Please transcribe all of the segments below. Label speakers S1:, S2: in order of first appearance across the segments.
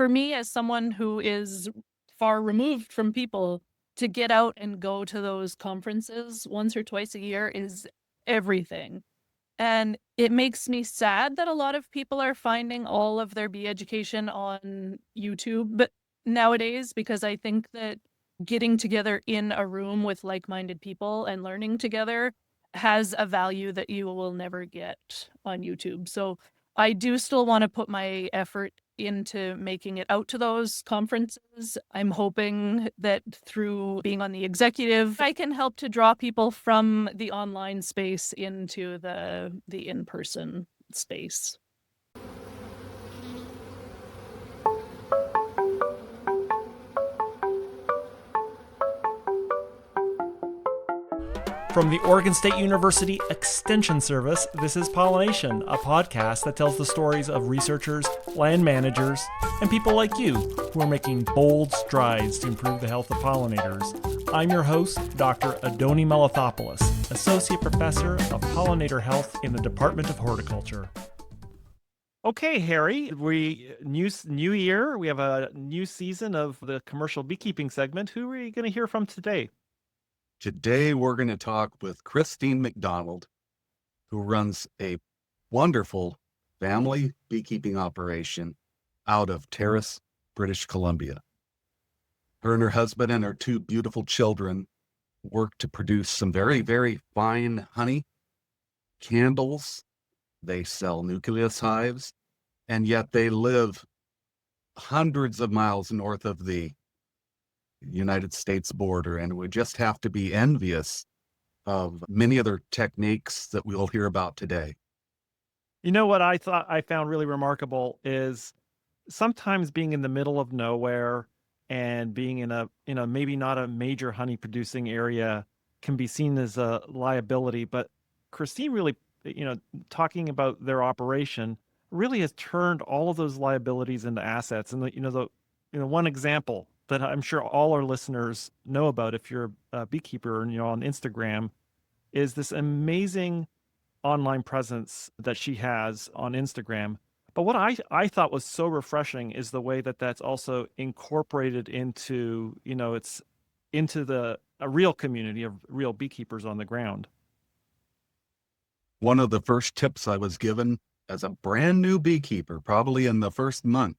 S1: for me, as someone who is far removed from people, to get out and go to those conferences once or twice a year is everything. And it makes me sad that a lot of people are finding all of their bee education on YouTube but nowadays, because I think that getting together in a room with like-minded people and learning together has a value that you will never get on YouTube. So I do still want to put my effort into making it out to those conferences. I'm hoping that through being on the executive, I can help to draw people from the online space into the in-person space.
S2: From the Oregon State University Extension Service, this is PolliNation, a podcast that tells the stories of researchers, land managers, and people like you who are making bold strides to improve the health of pollinators. I'm your host, Dr. Adoni Melathopoulos, Associate Professor of Pollinator Health in the Department of Horticulture. Okay, Harry, new year. We have a new season of the commercial beekeeping segment. Who are you going to hear from today?
S3: Today, we're going to talk with Christine McDonald, who runs a wonderful family beekeeping operation out of Terrace, British Columbia. Her and her husband and her two beautiful children work to produce some very, very fine honey, candles. They sell nucleus hives, and yet they live hundreds of miles north of the United States border, and we just have to be envious of many other techniques that we'll hear about today.
S2: You know what I found really remarkable is sometimes being in the middle of nowhere and being in a maybe not a major honey producing area can be seen as a liability, but Christine really, talking about their operation really has turned all of those liabilities into assets. And one example that I'm sure all our listeners know about if you're a beekeeper and on Instagram is this amazing online presence that she has on Instagram. But what I thought was so refreshing is the way that that's also incorporated into, it's into a real community of real beekeepers on the ground.
S3: One of the first tips I was given as a brand new beekeeper, probably in the first month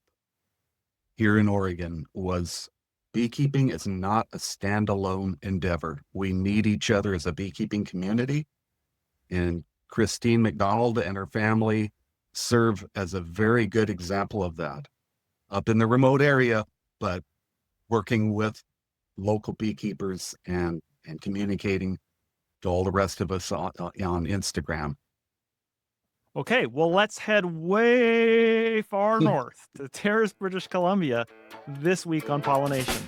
S3: here in Oregon, was beekeeping is not a standalone endeavor. We need each other as a beekeeping community. And Christine McDonald and her family serve as a very good example of that. Up in the remote area, but working with local beekeepers and communicating to all the rest of us on Instagram.
S2: Okay, well, let's head way far north to Terrace, British Columbia, this week on PolliNation.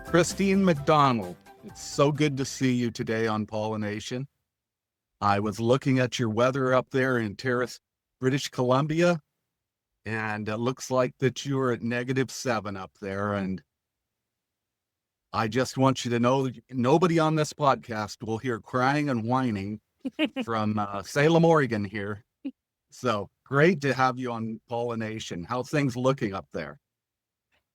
S3: Christine McDonald, it's so good to see you today on PolliNation. I was looking at your weather up there in Terrace, British Columbia, and it looks like that you're at -7 up there, and I just want you to know that nobody on this podcast will hear crying and whining from Salem, Oregon here. So great to have you on PolliNation. How's things looking up there?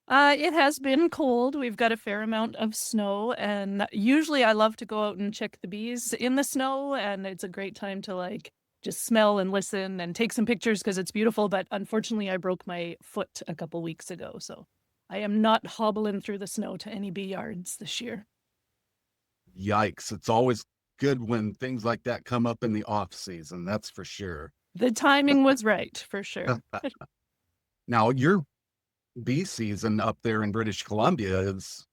S1: It has been cold. We've got a fair amount of snow, and usually I love to go out and check the bees in the snow, and it's a great time to just smell and listen and take some pictures because it's beautiful. But unfortunately, I broke my foot a couple weeks ago, so I am not hobbling through the snow to any bee yards this year.
S3: Yikes. It's always good when things like that come up in the off season, that's for sure.
S1: The timing was right, for sure.
S3: Now, your bee season up there in British Columbia is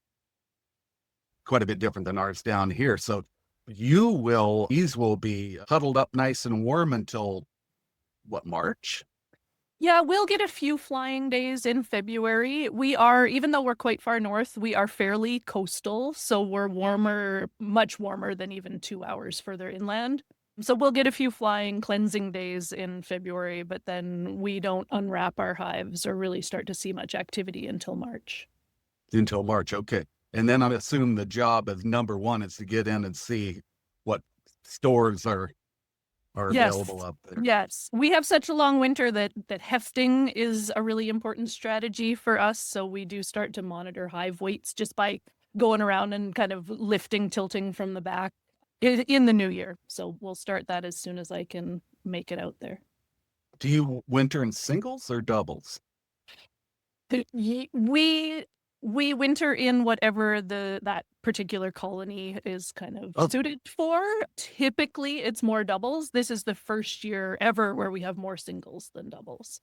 S3: quite a bit different than ours down here. So bees will be huddled up nice and warm until March?
S1: Yeah, we'll get a few flying days in February. Even though we're quite far north, we are fairly coastal, so we're warmer, much warmer than even 2 hours further inland. So we'll get a few flying cleansing days in February, but then we don't unwrap our hives or really start to see much activity until March.
S3: Until March, okay. And then I assume the job as number one is to get in and see stores are available
S1: Yes.
S3: up there.
S1: Yes. We have such a long winter that hefting is a really important strategy for us. So we do start to monitor hive weights just by going around and kind of lifting, tilting from the back in the new year. So we'll start that as soon as I can make it out there.
S3: Do you winter in singles or doubles?
S1: We winter in whatever that particular colony is kind of
S3: Oh,
S1: suited for. Typically, it's more doubles. This is the first year ever where we have more singles than doubles.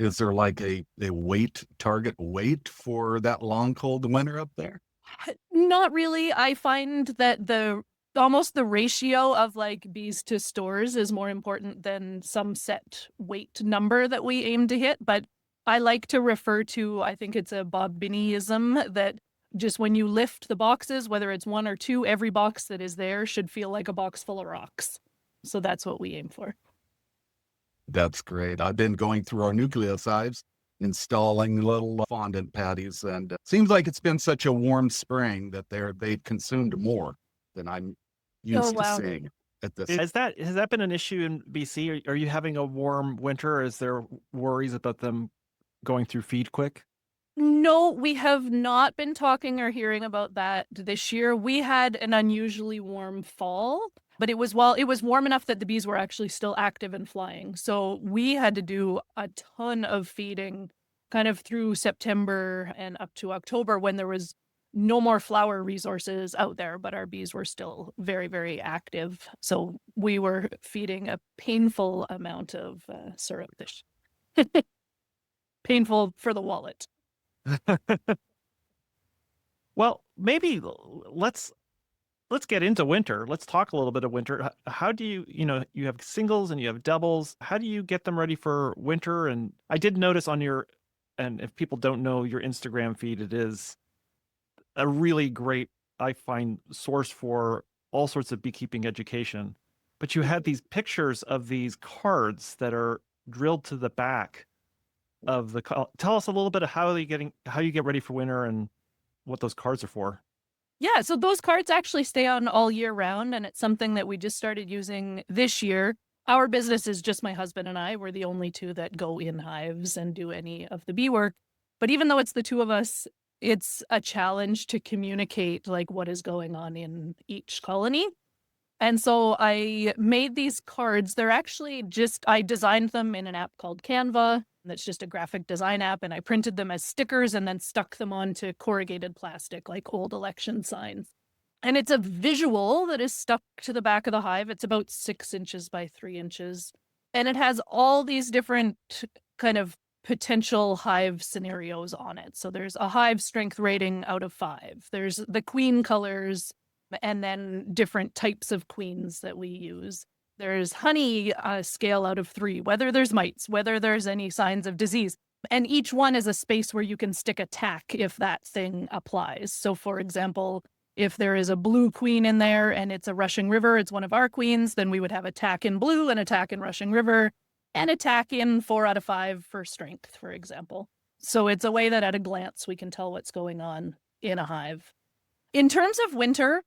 S3: is there like a weight target weight for that long cold winter up there?
S1: Not really. I find that the almost the ratio of like bees to stores is more important than some set weight number that we aim to hit. But I like to refer to, I think it's a Bob Binneyism that just when you lift the boxes, whether it's one or two, every box that is there should feel like a box full of rocks. So that's what we aim for.
S3: That's great. I've been going through our nucleus hives, installing little fondant patties, and seems like it's been such a warm spring that they've consumed more than I'm
S1: Oh,
S3: used to
S1: wow.
S3: seeing at this.
S2: Has that been an issue in BC? Are you having a warm winter? Is there worries about them going through feed quick?
S1: No, we have not been talking or hearing about that this year. We had an unusually warm fall, but it was warm enough that the bees were actually still active and flying. So we had to do a ton of feeding kind of through September and up to October when there was no more flower resources out there, but our bees were still very, very active. So we were feeding a painful amount of syrup this painful for the wallet.
S2: Well, maybe let's get into winter. Let's talk a little bit of winter. How do you, you have singles and you have doubles. How do you get them ready for winter? And I did notice on and if people don't know your Instagram feed, it is a really great, I find, source for all sorts of beekeeping education. But you had these pictures of these cards that are drilled to the back of tell us a little bit of how you get ready for winter and what those cards are for.
S1: Yeah, so those cards actually stay on all year round, and it's something that we just started using this year. Our business is just my husband and I. We're the only two that go in hives and do any of the bee work. But even though it's the two of us, it's a challenge to communicate like what is going on in each colony. And so I made these cards. They're actually just, I designed them in an app called Canva. That's just a graphic design app. And I printed them as stickers and then stuck them onto corrugated plastic, like old election signs. And it's a visual that is stuck to the back of the hive. It's about 6 inches by 3 inches. And it has all these different kind of potential hive scenarios on it. So there's a hive strength rating out of 5. There's the queen colors, and then different types of queens that we use. There's honey scale out of 3, whether there's mites, whether there's any signs of disease. And each one is a space where you can stick a tack if that thing applies. So, for example, if there is a blue queen in there and it's a rushing river, it's one of our queens, then we would have a tack in blue and a tack in rushing river and a tack in 4 out of 5 for strength, for example. So it's a way that at a glance we can tell what's going on in a hive. In terms of winter,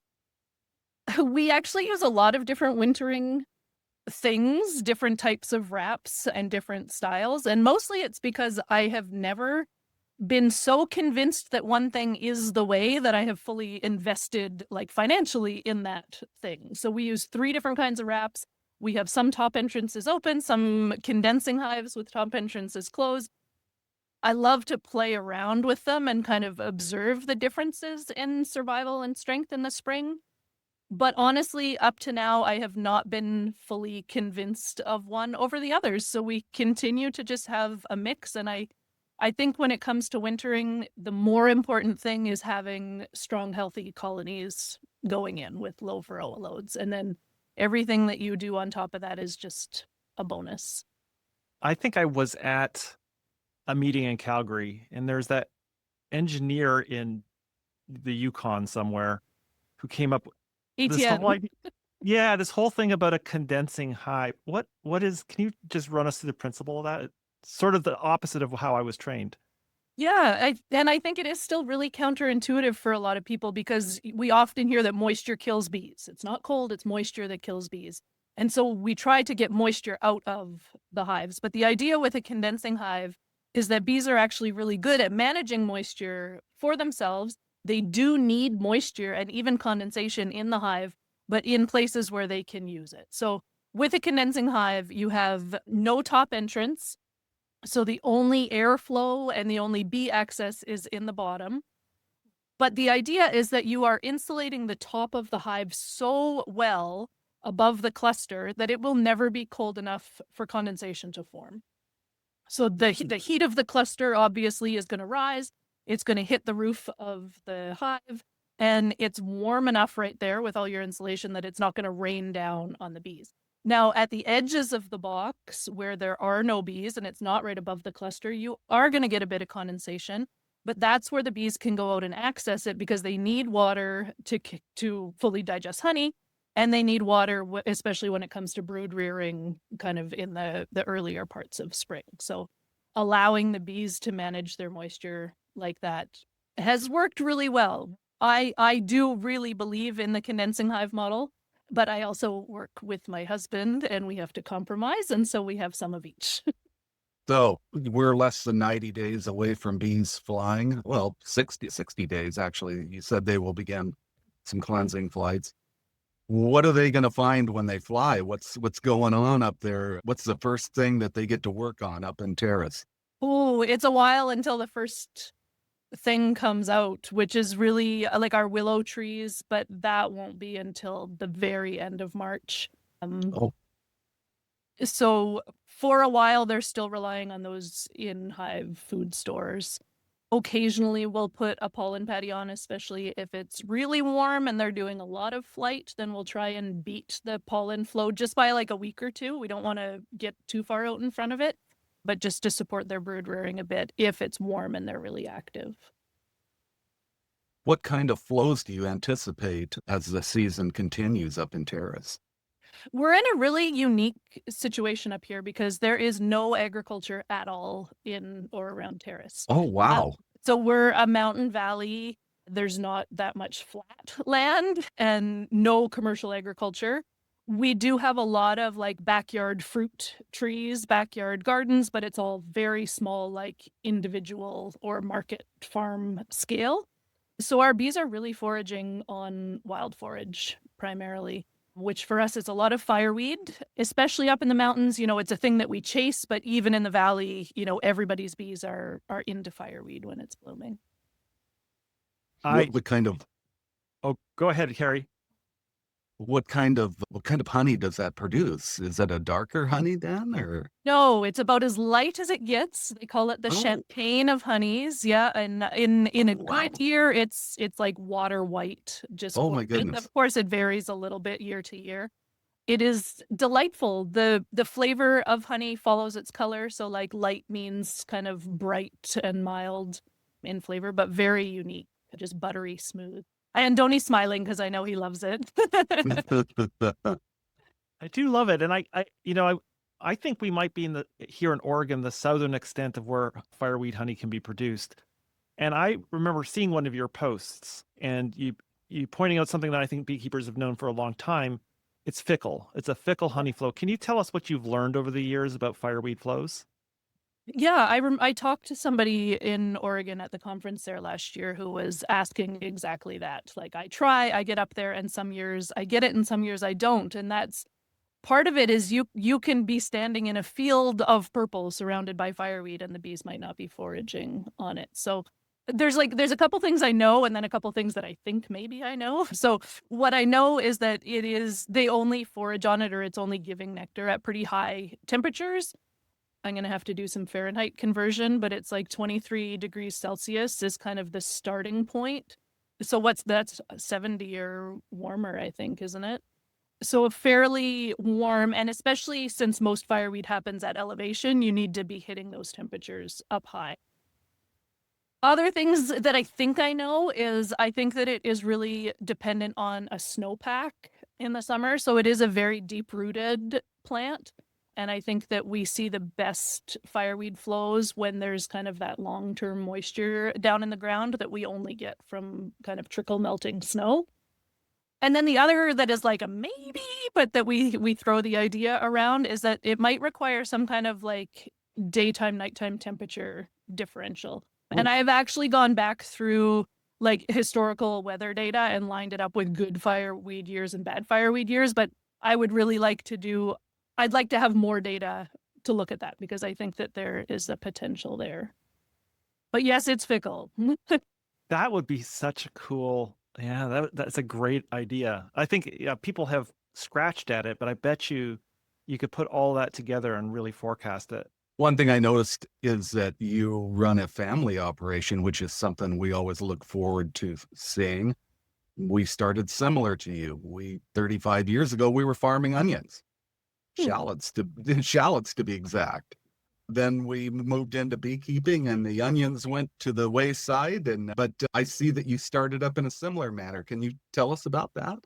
S1: we actually use a lot of different wintering things, different types of wraps and different styles. And mostly it's because I have never been so convinced that one thing is the way that I have fully invested like financially in that thing. So we use 3 different kinds of wraps. We have some top entrances open, some condensing hives with top entrances closed. I love to play around with them and kind of observe the differences in survival and strength in the spring. But honestly, up to now, I have not been fully convinced of one over the others. So we continue to just have a mix. And I think when it comes to wintering, the more important thing is having strong, healthy colonies going in with low varroa loads. And then everything that you do on top of that is just a bonus.
S2: I think I was at a meeting in Calgary, and there's that engineer in the Yukon somewhere who came up this whole
S1: ETN.
S2: idea. Yeah, this whole thing about a condensing hive. What is? Can you just run us through the principle of that? It's sort of the opposite of how I was trained.
S1: Yeah, I think it is still really counterintuitive for a lot of people because we often hear that moisture kills bees. It's not cold, it's moisture that kills bees. And so we try to get moisture out of the hives. But the idea with a condensing hive is that bees are actually really good at managing moisture for themselves. They do need moisture and even condensation in the hive, but in places where they can use it. So with a condensing hive, you have no top entrance. So the only airflow and the only bee access is in the bottom. But the idea is that you are insulating the top of the hive so well above the cluster that it will never be cold enough for condensation to form. So the heat of the cluster obviously is going to rise. It's going to hit the roof of the hive, and it's warm enough right there with all your insulation that it's not going to rain down on the bees. Now, at the edges of the box where there are no bees and it's not right above the cluster, you are going to get a bit of condensation, but that's where the bees can go out and access it because they need water to fully digest honey, and they need water, especially when it comes to brood rearing, kind of in the earlier parts of spring. So, allowing the bees to manage their moisture like that has worked really well. I do really believe in the condensing hive model, but I also work with my husband and we have to compromise, and so we have some of each.
S3: So we're less than 90 days away from bees flying. Well, 60 days, actually. You said they will begin some cleansing flights. What are they going to find when they fly? What's going on up there? What's the first thing that they get to work on up in Terrace?
S1: Oh, it's a while until the first thing comes out, which is really like our willow trees, but that won't be until the very end of March. Um,
S3: Oh,
S1: so for a while, they're still relying on those in hive food stores. Occasionally, we'll put a pollen patty on, especially if it's really warm and they're doing a lot of flight. Then we'll try and beat the pollen flow just by like a week or two. We don't want to get too far out in front of it, but just to support their brood rearing a bit if it's warm and they're really active.
S3: what kind of flows do you anticipate as the season continues up in Terrace?
S1: We're in a really unique situation up here because there is no agriculture at all in or around Terrace.
S3: Oh,
S1: Uh,
S3: wow.
S1: so we're a mountain valley. There's not that much flat land and no commercial agriculture. We do have a lot of like backyard fruit trees, backyard gardens, but it's all very small, like individual or market farm scale. So our bees are really foraging on wild forage primarily, which for us is a lot of fireweed, especially up in the mountains. You know, it's a thing that we chase, but even in the valley, you know, everybody's bees are into fireweed when it's blooming.
S2: I
S3: What kind of
S2: Oh, go ahead, Carrie.
S3: what kind of honey does that produce? Is it a darker honey then, or?
S1: No, it's about as light as it gets. They call it the
S3: Oh,
S1: champagne of honeys. Yeah, and in a
S3: wow.
S1: good year, it's like water white, just
S3: Oh my
S1: gorgeous.
S3: goodness.
S1: Of course, it varies a little bit year to year. It is delightful. The flavor of honey follows its color, so like light means kind of bright and mild in flavor, but very unique, just buttery smooth. And Donnie's smiling because I know he loves it.
S2: I do love it, and I think we might be in the here in Oregon, the southern extent of where fireweed honey can be produced. And I remember seeing one of your posts, and you pointing out something that I think beekeepers have known for a long time. It's fickle. It's a fickle honey flow. Can you tell us what you've learned over the years about fireweed flows?
S1: Yeah, I talked to somebody in Oregon at the conference there last year who was asking exactly that. Like I get up there and some years I get it and some years I don't. And that's part of it is you can be standing in a field of purple surrounded by fireweed and the bees might not be foraging on it. So there's a couple things I know and then a couple things that I think maybe I know. So what I know is that it is they only forage on it or it's only giving nectar at pretty high temperatures. I'm going to have to do some Fahrenheit conversion, but it's like 23 degrees Celsius is kind of the starting point. So that's 70 or warmer, I think, isn't it? So fairly warm, and especially since most fireweed happens at elevation, you need to be hitting those temperatures up high. Other things that I think I know is I think that it is really dependent on a snowpack in the summer. So it is a very deep rooted plant. And I think that we see the best fireweed flows when there's kind of that long-term moisture down in the ground that we only get from kind of trickle melting snow. And then the other that is like a maybe, but that we throw the idea around is that it might require some kind of like daytime nighttime temperature differential. And
S3: Ooh,
S1: I've actually gone back through like historical weather data and lined it up with good fireweed years and bad fireweed years, but I would really like to do I'd like to have more data to look at that because I think that there is a potential there. But yes, it's fickle.
S2: That would be such a cool, yeah, that's a great idea. I think, yeah, people have scratched at it, but I bet you could put all that together and really forecast it.
S3: one thing I noticed is that you run a family operation, which is something we always look forward to seeing. We started similar to you. 35 years ago, we were farming onions,
S1: Hmm.
S3: shallots to be exact. Then we moved into beekeeping and the onions went to the wayside. But I see that you started up in a similar manner. Can you tell us about that?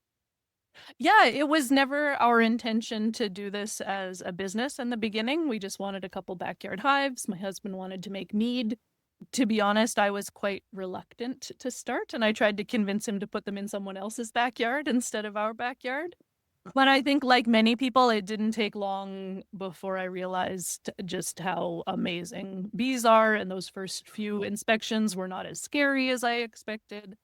S1: Yeah, it was never our intention to do this as a business in the beginning. We just wanted a couple backyard hives. My husband wanted to make mead. To be honest, I was quite reluctant to start, and I tried to convince him to put them in someone else's backyard instead of our backyard. But I think, like many people, it didn't take long before I realized just how amazing bees are, and those first few inspections were not as scary as I expected,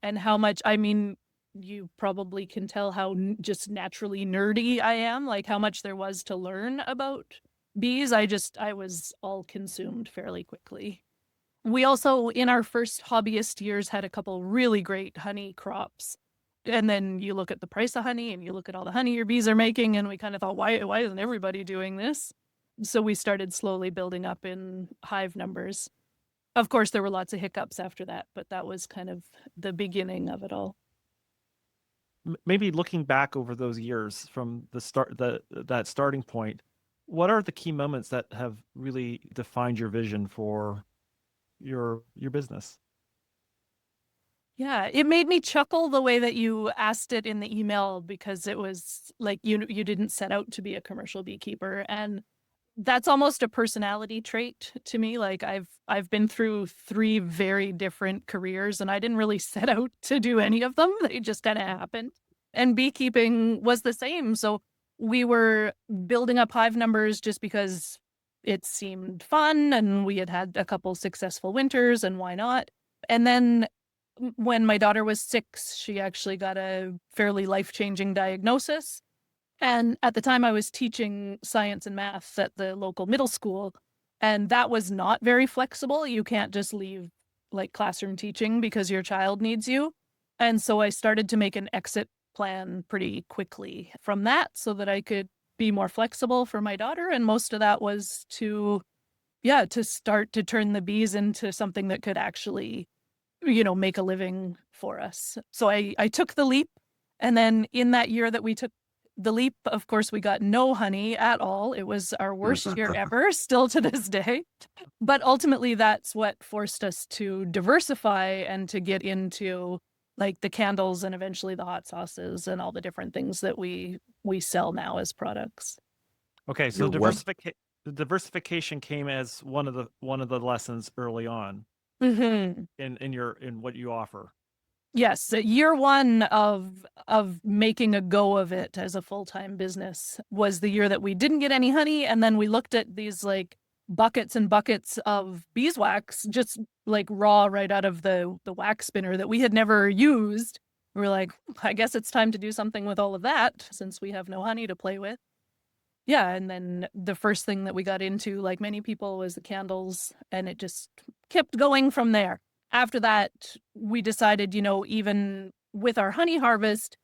S1: and how much, I mean, you probably can tell how just naturally nerdy I am, like how much there was to learn about bees. I was all consumed fairly quickly. We also, in our first hobbyist years, had a couple really great honey crops. And then you look at the price of honey and you look at all the honey your bees are making, and we kind of thought, why isn't everybody doing this? So we started slowly building up in hive numbers. Of course, there were lots of hiccups after that, but that was kind of the beginning of it all.
S2: Maybe looking back over those years from the start, that starting point, what are the key moments that have really defined your vision for your business?
S1: Yeah, it made me chuckle the way that you asked it in the email because it was like you didn't set out to be a commercial beekeeper, and that's almost a personality trait to me. Like I've been through three very different careers and I didn't really set out to do any of them. They just kind of happened. And beekeeping was the same. So we were building up hive numbers just because it seemed fun and we had had a couple successful winters and why not? And then when my daughter was 6, she actually got a fairly life-changing diagnosis, and at the time, I was teaching science and math at the local middle school, and that was not very flexible. You can't just leave like classroom teaching because your child needs you. And so I started to make an exit plan pretty quickly from that so that I could be more flexible for my daughter. And most of that was to, yeah, to start to turn the bees into something that could actually, make a living for us. So I took the leap. And then in that year that we took the leap, of course, we got no honey at all. It was our worst year ever, still to this day. But ultimately, that's what forced us to diversify and to get into like the candles and eventually the hot sauces and all the different things that we sell now as products.
S2: Okay, so
S3: Your web
S2: diversification came as one of the lessons early on
S1: Hmm.
S2: in what you offer.
S1: Yes, year one of making a go of it as a full-time business was the year that we didn't get any honey, and then we looked at these, like, buckets and buckets of beeswax, just, like, raw right out of the wax spinner that we had never used. We're like, "I guess it's time to do something with all of that since we have no honey to play with." Yeah, and then the first thing that we got into, like many people, was the candles, and it just kept going from there. After that, we decided, even with our honey harvest,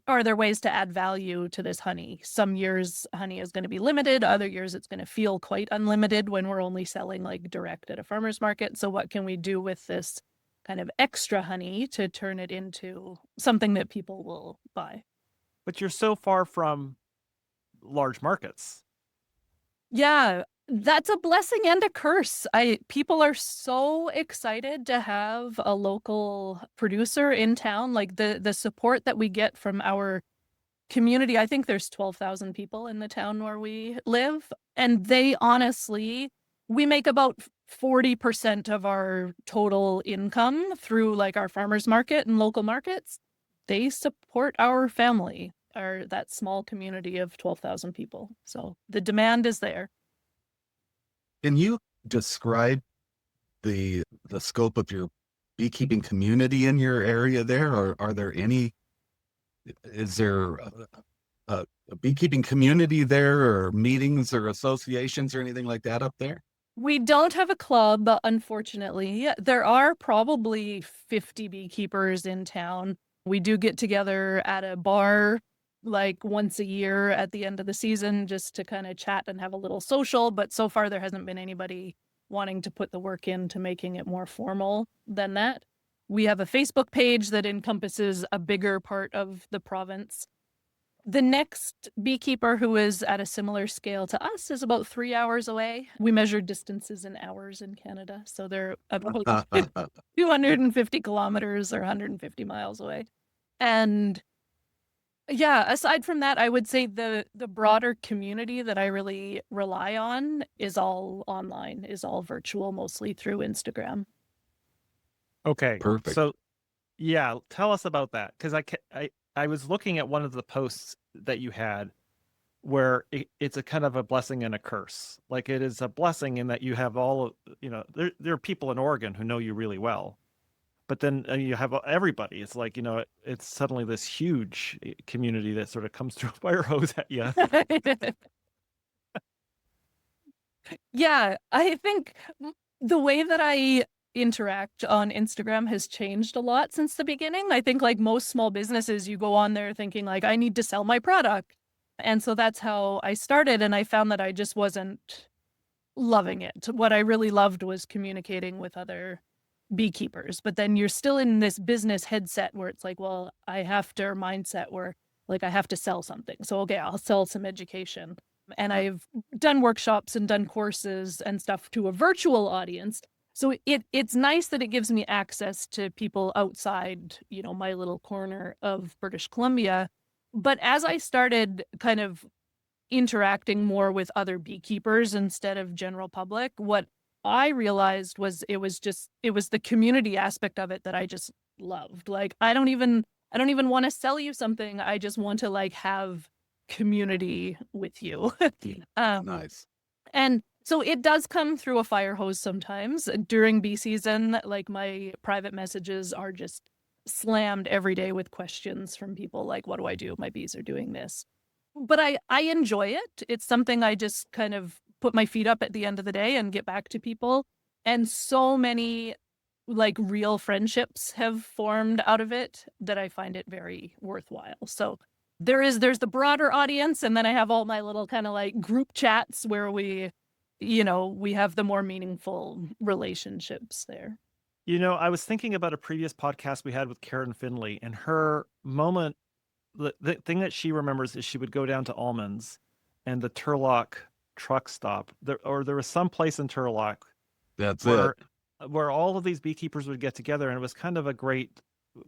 S1: are there ways to add value to this honey? Some years honey is going to be limited, other years it's going to feel quite unlimited when we're only selling like direct at a farmer's market. So what can we do with this kind of extra honey to turn it into something that people will buy?
S2: But you're so far from large markets.
S1: Yeah, that's a blessing and a curse. I People are so excited to have a local producer in town, like the support that we get from our community, I think there's 12,000 people in the town where we live, and they honestly, we make about 40% of our total income through like our farmers market and local markets. They support our family, our that small community of 12,000 people. So the demand is there.
S3: Can you describe the scope of your beekeeping community in your area there? Or are there any, is there a beekeeping community there, or meetings or associations or anything like that up there?
S1: We don't have a club, unfortunately. There are probably 50 beekeepers in town. We do get together at a bar like once a year at the end of the season just to kind of chat and have a little social, but so far there hasn't been anybody wanting to put the work into making it more formal than that. We have a Facebook page that encompasses a bigger part of the province. The next beekeeper who is at a similar scale to us is about 3 hours away. We measure distances in hours in Canada, so they're about 250 kilometers or 150 miles away. And yeah, aside from that, I would say the broader community that I really rely on is all online, is all virtual, mostly through Instagram.
S2: Okay.
S3: Perfect.
S2: So yeah, tell us about that, because I was looking at one of the posts that you had where it's a kind of a blessing and a curse. Like it is a blessing in that you have all of, there are people in Oregon who know you really well, but then you have everybody. It's like, it's suddenly this huge community that sort of comes through a fire hose at you.
S1: Yeah, I think the way that I interact on Instagram has changed a lot since the beginning. I think like most small businesses, you go on there thinking like, I need to sell my product. And so that's how I started. And I found that I just wasn't loving it. What I really loved was communicating with other beekeepers. But then you're still in this business headset where it's like, well, I have to, or mindset where like I have to sell something. So, okay, I'll sell some education. And I've done workshops and done courses and stuff to a virtual audience. So it's nice that it gives me access to people outside, my little corner of British Columbia. But as I started kind of interacting more with other beekeepers instead of general public, what I realized was it was the community aspect of it that I just loved. Like I don't even want to sell you something. I just want to like have community with you. um
S3: Nice.
S1: and so it does come through a fire hose sometimes. During bee season, like my private messages are just slammed every day with questions from people like, what do I do? My bees are doing this. But I enjoy it. It's something I just kind of put my feet up at the end of the day and get back to people. And so many like real friendships have formed out of it that I find it very worthwhile. So there's the broader audience, and then I have all my little kind of like group chats where we have the more meaningful relationships there.
S2: I was thinking about a previous podcast we had with Karen Finley, and her moment, the thing that she remembers is she would go down to Almonds and the Turlock truck stop. There was some place in Turlock
S3: That's it.
S2: where all of these beekeepers would get together, and it was kind of a great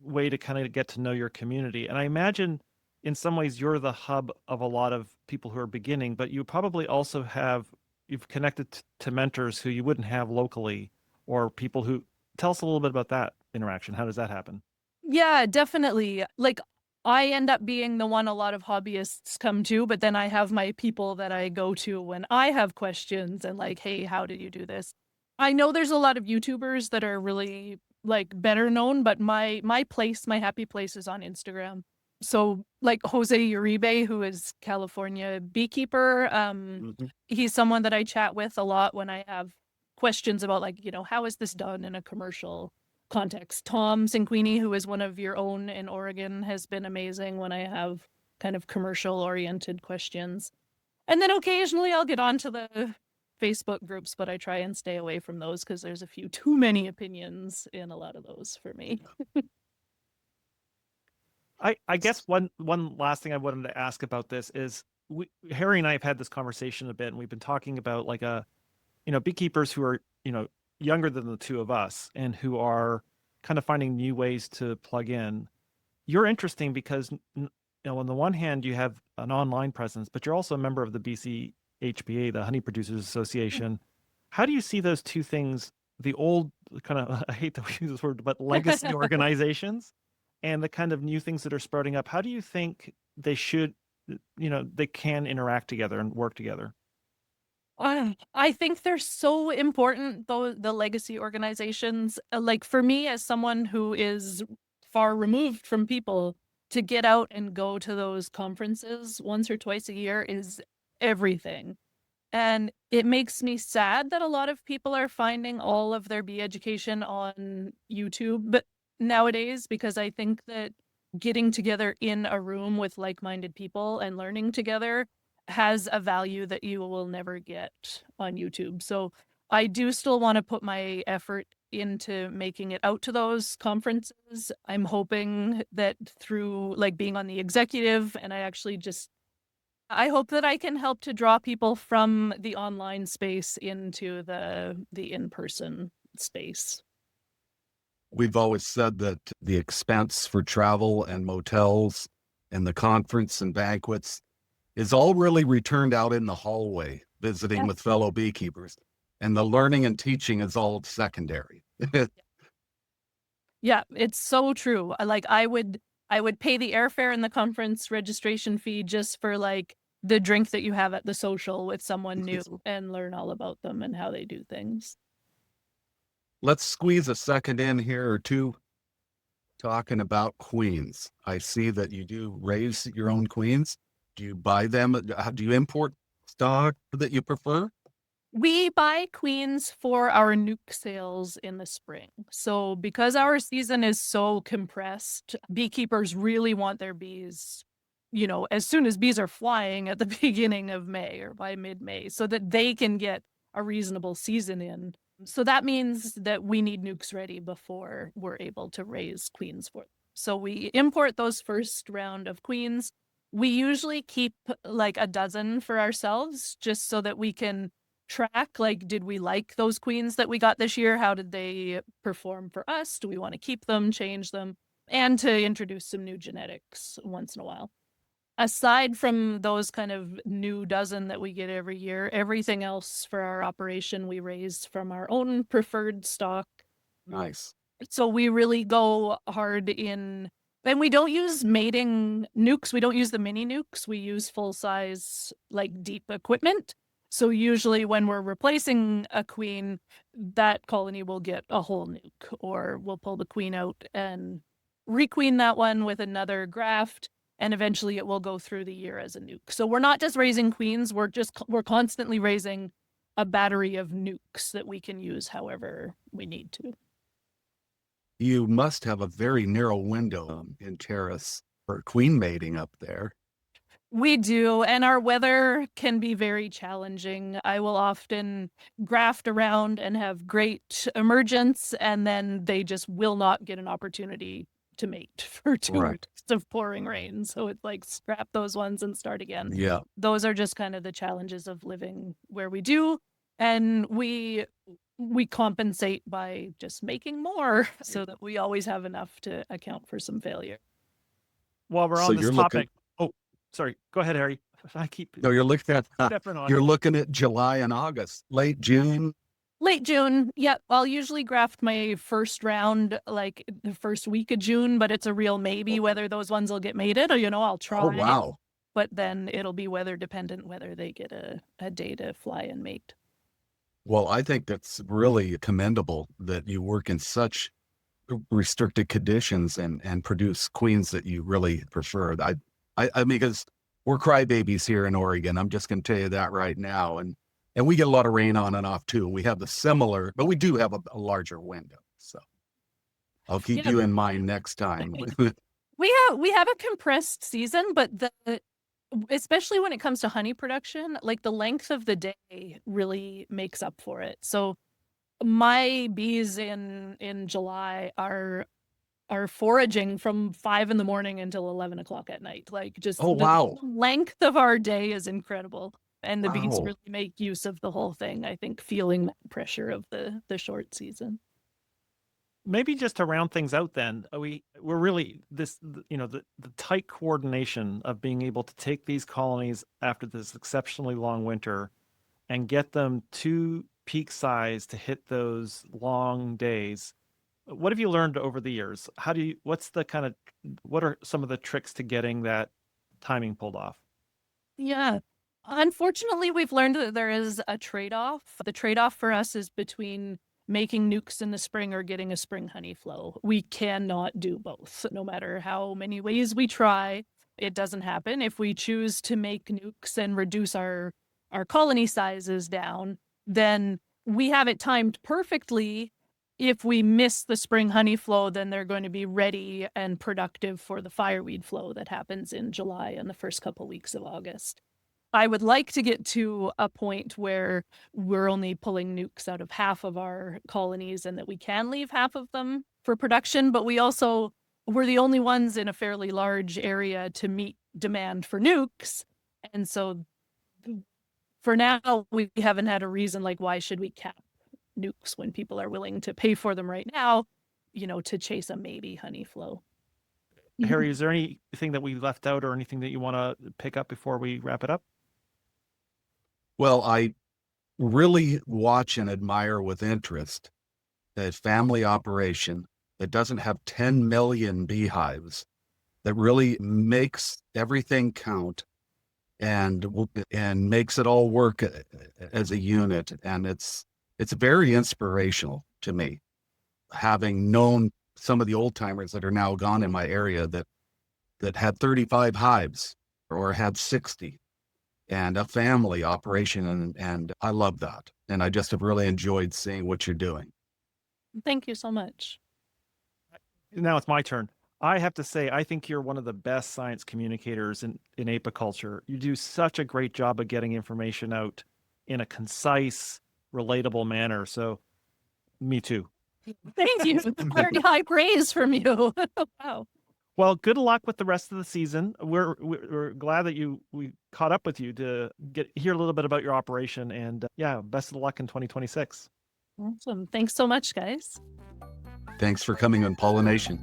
S2: way to kind of get to know your community. And I imagine in some ways you're the hub of a lot of people who are beginning, but you probably also you've connected to mentors who you wouldn't have locally, or people who tell us a little bit about that interaction. How does that happen?
S1: Yeah, definitely. Like I end up being the one a lot of hobbyists come to, but then I have my people that I go to when I have questions and like, hey, how did you do this? I know there's a lot of YouTubers that are really like better known, but my happy place is on Instagram. So like Jose Uribe, who is California beekeeper,
S3: Mhm.
S1: he's someone that I chat with a lot when I have questions about like, how is this done in a commercial context. Tom Cinquini, who is one of your own in Oregon, has been amazing when I have kind of commercial oriented questions. And then occasionally I'll get onto the Facebook groups, but I try and stay away from those because there's a few too many opinions in a lot of those for me.
S2: I guess one last thing I wanted to ask about this is Harry and I have had this conversation a bit, and we've been talking about like beekeepers who are younger than the two of us and who are kind of finding new ways to plug in. You're interesting because on the one hand, you have an online presence, but you're also a member of the BCHPA, the Honey Producers Association. How do you see those two things, the old kind of, I hate to use this word, but legacy organizations and the kind of new things that are sprouting up? How do you think they should, they can interact together and work together?
S1: I think they're so important, though, the legacy organizations. Like for me, as someone who is far removed from people, to get out and go to those conferences once or twice a year is everything. And it makes me sad that a lot of people are finding all of their bee education on YouTube but nowadays, because I think that getting together in a room with like-minded people and learning together has a value that you will never get on YouTube. So I do still want to put my effort into making it out to those conferences. I'm hoping that through like being on the executive, and I hope that I can help to draw people from the online space into the in-person space.
S3: We've always said that the expense for travel and motels and the conference and banquets is all really returned out in the hallway, visiting
S1: Yeah.
S3: with fellow beekeepers. And the learning and teaching is all secondary.
S1: Yeah, it's so true. I would pay the airfare and the conference registration fee just for like the drink that you have at the social with someone new and learn all about them and how they do things.
S3: Let's squeeze a second in here or two talking about queens. I see that you do raise your own queens. Do you buy them? Do you import stock that you prefer?
S1: We buy queens for our nuke sales in the spring. So because our season is so compressed, beekeepers really want their bees, as soon as bees are flying at the beginning of May or by mid-May, so that they can get a reasonable season in. So that means that we need nukes ready before we're able to raise queens for them. So we import those first round of queens. We usually keep like a dozen for ourselves just so that we can track, like, did we like those queens that we got this year? How did they perform for us? Do we want to keep them, change them, and to introduce some new genetics once in a while? Aside from those kind of new dozen that we get every year, everything else for our operation we raise from our own preferred stock.
S3: Nice.
S1: So we really go hard in, and we don't use mating nukes. We don't use the mini nukes. We use full size, like deep equipment. So usually when we're replacing a queen, that colony will get a whole nuke, or we'll pull the queen out and requeen that one with another graft. And eventually it will go through the year as a nuke. So we're not just raising queens. We're constantly raising a battery of nukes that we can use however we need to.
S3: You must have a very narrow window in terrace for queen mating up there.
S1: We do, and our weather can be very challenging. I will often graft around and have great emergence, and then they just will not get an opportunity to mate for 2 weeks
S3: Right.
S1: of pouring rain. So it's like scrap those ones and start again.
S3: Yeah.
S1: Those are just kind of the challenges of living where we do, and we compensate by just making more so that we always have enough to account for some failure.
S2: While we're
S3: So
S2: on this
S3: you're looking,
S2: topic, oh, sorry, go ahead, Harry. I keep
S3: no, you're looking at,
S2: stepping on
S3: you're
S2: you.
S3: looking at July and August, late June.
S1: Late June. Yeah, I'll usually graft my first round like the first week of June, but it's a real maybe whether those ones will get mated, or I'll
S3: Oh,
S1: try.
S3: wow.
S1: But then it'll be weather dependent whether they get a day to fly and mate.
S3: Well, I think that's really commendable that you work in such restricted conditions and produce queens that you really prefer. I mean, because we're crybabies here in Oregon. I'm just going to tell you that right now. And we get a lot of rain on and off too. We have the similar, but we do have a larger window. So I'll keep
S1: Yeah,
S3: you in mind next time.
S1: we have a compressed season, but the especially when it comes to honey production, like the length of the day really makes up for it. So my bees in July are foraging from 5 in the morning until 11 o'clock at night. Like just
S3: Oh,
S1: the
S3: wow.
S1: length of our day is incredible. And the bees
S3: Wow.
S1: really make use of the whole thing, I think, feeling that pressure of the short season.
S2: Maybe just to round things out then, we're really the tight coordination of being able to take these colonies after this exceptionally long winter and get them to peak size to hit those long days. What have you learned over the years? What are some of the tricks to getting that timing pulled off?
S1: Yeah. Unfortunately, we've learned that there is a trade-off. The trade-off for us is between making nukes in the spring or getting a spring honey flow. We cannot do both. No matter how many ways we try, it doesn't happen. If we choose to make nukes and reduce our colony sizes down, then we have it timed perfectly. If we miss the spring honey flow, then they're going to be ready and productive for the fireweed flow that happens in July and the first couple weeks of August. I would like to get to a point where we're only pulling nukes out of half of our colonies and that we can leave half of them for production, but we're the only ones in a fairly large area to meet demand for nukes. And so for now, we haven't had a reason like why should we cap nukes when people are willing to pay for them right now, to chase a maybe honey flow.
S2: Harry, is there anything that we left out or anything that you want to pick up before we wrap it up?
S3: Well, I really watch and admire with interest a family operation that doesn't have 10 million beehives, that really makes everything count and makes it all work as a unit. And it's very inspirational to me, having known some of the old timers that are now gone in my area that had 35 hives or had 60 and a family operation. And I love that. And I just have really enjoyed seeing what you're doing.
S1: Thank you so much.
S2: Now it's my turn. I have to say, I think you're one of the best science communicators in apiculture. You do such a great job of getting information out in a concise, relatable manner. So, me too.
S1: Thank you. Very high praise from you. Wow.
S2: Well, good luck with the rest of the season. We're glad that we caught up with you to hear a little bit about your operation, and yeah, best of luck in 2026.
S1: Awesome. Thanks so much, guys.
S3: Thanks for coming on PolliNation.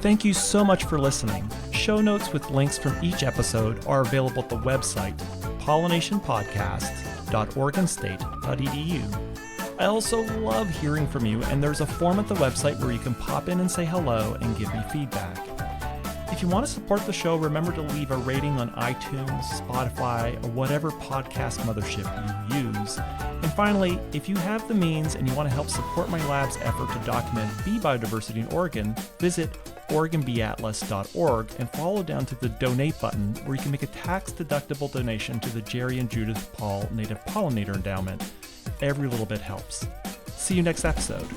S4: Thank you so much for listening. Show notes with links from each episode are available at the website pollinationpodcast.oregonstate.edu. I also love hearing from you, and there's a form at the website where you can pop in and say hello and give me feedback. If you want to support the show, remember to leave a rating on iTunes, Spotify, or whatever podcast mothership you use. And finally, if you have the means and you want to help support my lab's effort to document bee biodiversity in Oregon, visit OregonBeeAtlas.org and follow down to the donate button where you can make a tax-deductible donation to the Jerry and Judith Paul Native Pollinator Endowment. Every little bit helps. See you next episode.